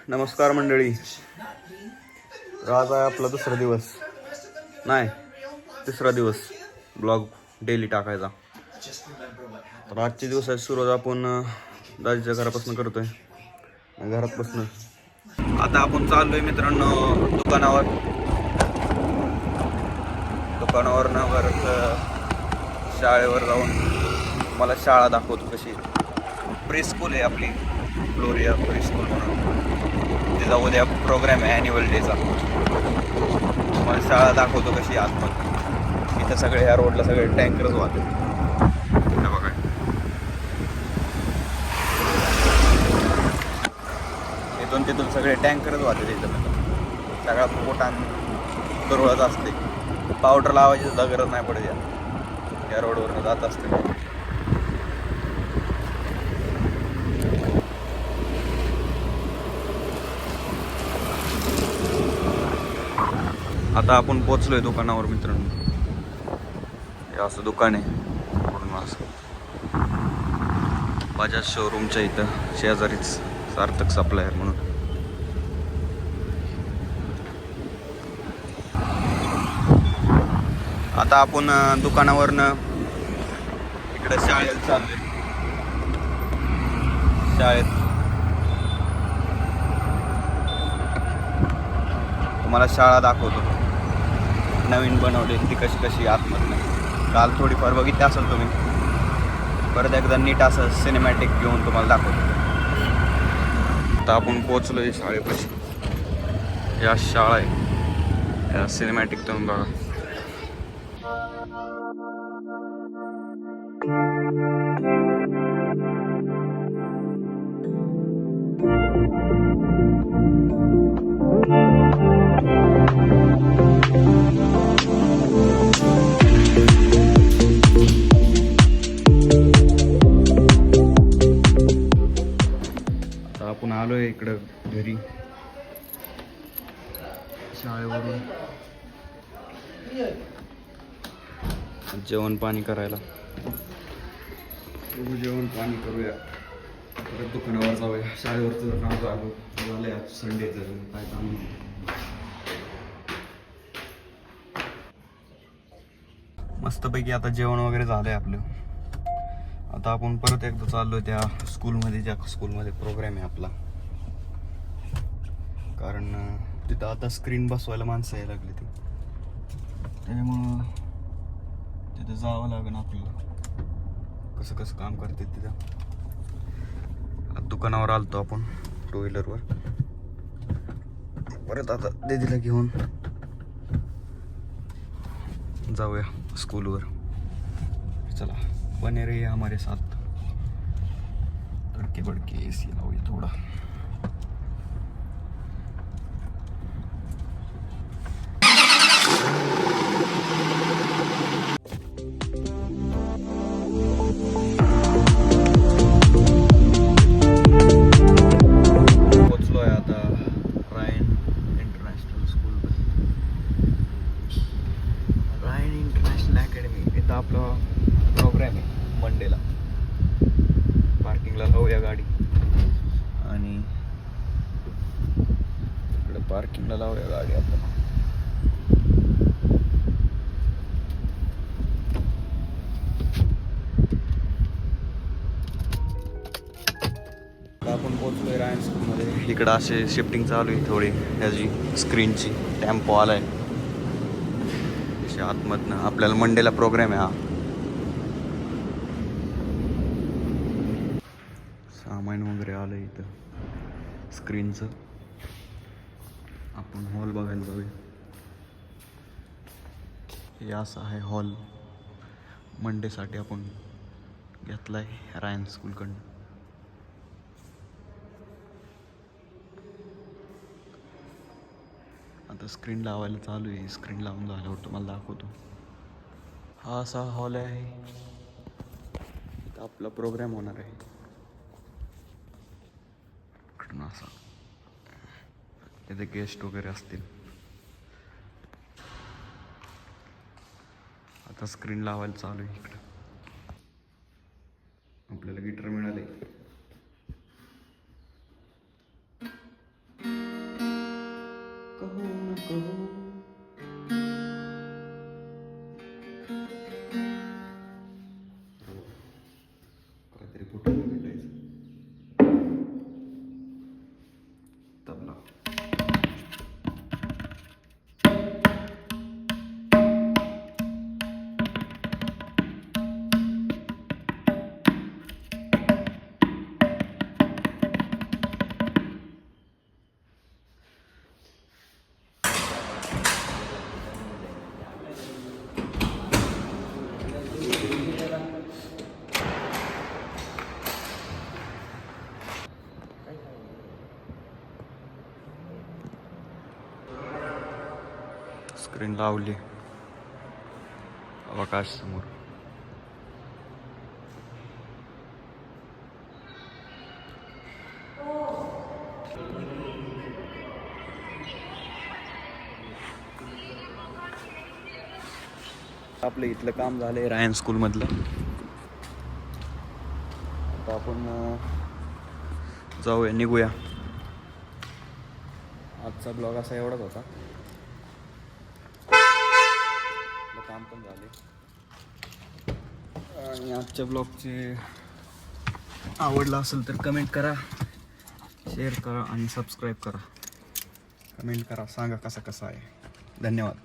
नमस्कार मंडळी. आज आहे आपला दुसरा दिवस, नाही तिसरा दिवस ब्लॉग डेली टाकायचा. तर आजच्या दिवसाची सुरुवात आपण दाजीच्या घरापासून करतोय, घरापासून. आता आपण चाललोय मित्रांनो दुकानावर ना परत शाळेवर जाऊन मला शाळा दाखवतो कशी. प्री स्कूल आहे आपली, फ्लोरिया प्री स्कूल म्हणून. तिचा उद्या प्रोग्राम आहे ॲन्युअल डेचा. मला शाळा दाखवतो कशी आतमध्ये. इथं सगळे ह्या रोडला सगळे टँकरच वाहते. बघा इथून तिथून सगळे टँकरच वाहते. तिथं सगळा पोटान दुरळत असते. पावडर लावायची सुद्धा गरज नाही पडत. या रोडवरनं जात असते. आता आपण पोचलोय दुकानावर मित्रांनो. हे असं दुकान आहे पूर्ण असं बजाज शोरूमच्या इथं शेजारीच सार्थक सप्लायर म्हणून. आता आपण दुकानावरनं इकडे शाळेत चाललोय. शाळेत तुम्हाला शाळा दाखवतो नवीन बनवली ती कशी आतमधनं. काल थोडीफार बघितली असेल तुम्ही. परत एकदा नीट असं सिनेमॅटिक घेऊन तुम्हाला दाखवतो. आता आपण पोचलोय शाळेपाशी. या शाळा आहे, या सिनेमॅटिक तुम्ही बघा. आपण आलोय इकडं घरी शाळेवरून. जेवण पाणी करायला. जेवण पाणी करूया, परत दुकानावर जाऊया. शाळेवरचं काम झालंय आज संडेचं, काय काम नाही. मस्तपैकी आता जेवण वगैरे झालंय आपलं. आता आपण परत एकदा चाललोय त्या स्कूलमध्ये, ज्या स्कूलमध्ये प्रोग्राम आहे आपला. कारण तिथं आता स्क्रीन बसवायला माणसं यायला लागली ती, त्याच्यामुळं तिथं जावं लागेल आपल्याला. कसं काम करते तिथं. दुकानावर आलतो आपण टू व्हीलरवर. परत आता दीदीला घेऊन जाऊया स्कूलवर. चला बने रहिए हमारे साथ. तड़के बड़के एसी लावूया थोडा. पोचलोय आता रायन इंटरनॅशनल स्कूल, रायन इंटरनॅशनल अकॅडमी. इथं आपला प्रोग्राम आहे मंडेला. पार्किंगला लावूया गाडी आणि इकडे पार्किंगला लावूया गाडी आपण. आपण पोचलोय रायन स्कूलमध्ये. इकडं असे शिफ्टिंग चालू आहे थोडी ह्याची स्क्रीनची. टेम्पो आलाय आतमधनं. आपल्याला मंडेला प्रोग्राम आहे हा. सामान वगैरे आलं इथं स्क्रीनचं. आपण हॉल बघायला जाऊया. हे असं आहे हॉल. मंडेसाठी आपण घेतला आहे रायन स्कूलकडनं. आता स्क्रीन लावायला चालू आहे. स्क्रीन लावून झाल्यावर तुम्हाला दाखवतो. हा असा हॉल आहे. इथं आपला प्रोग्राम होणार आहे. असा इथे गेस्ट वगैरे असतील. आता स्क्रीन लावायला चालू आहे इकडं. आपल्याला गिटार मिळाले. काहीतरी फुटून भेटायचं तबला. स्क्रीन लावली अवकाश समोर. आपलं इथलं काम झालंय रायन स्कूल मधलं. आता आपण जाऊया, निघूया. आजचा ब्लॉग असा एवढाच होता. काम पण झाले आणि आजच्या ब्लॉगचे आवडला असेल तर कमेंट करा, शेअर करा आणि सबस्क्राईब करा. कमेंट करा, सांगा कसा आहे. धन्यवाद.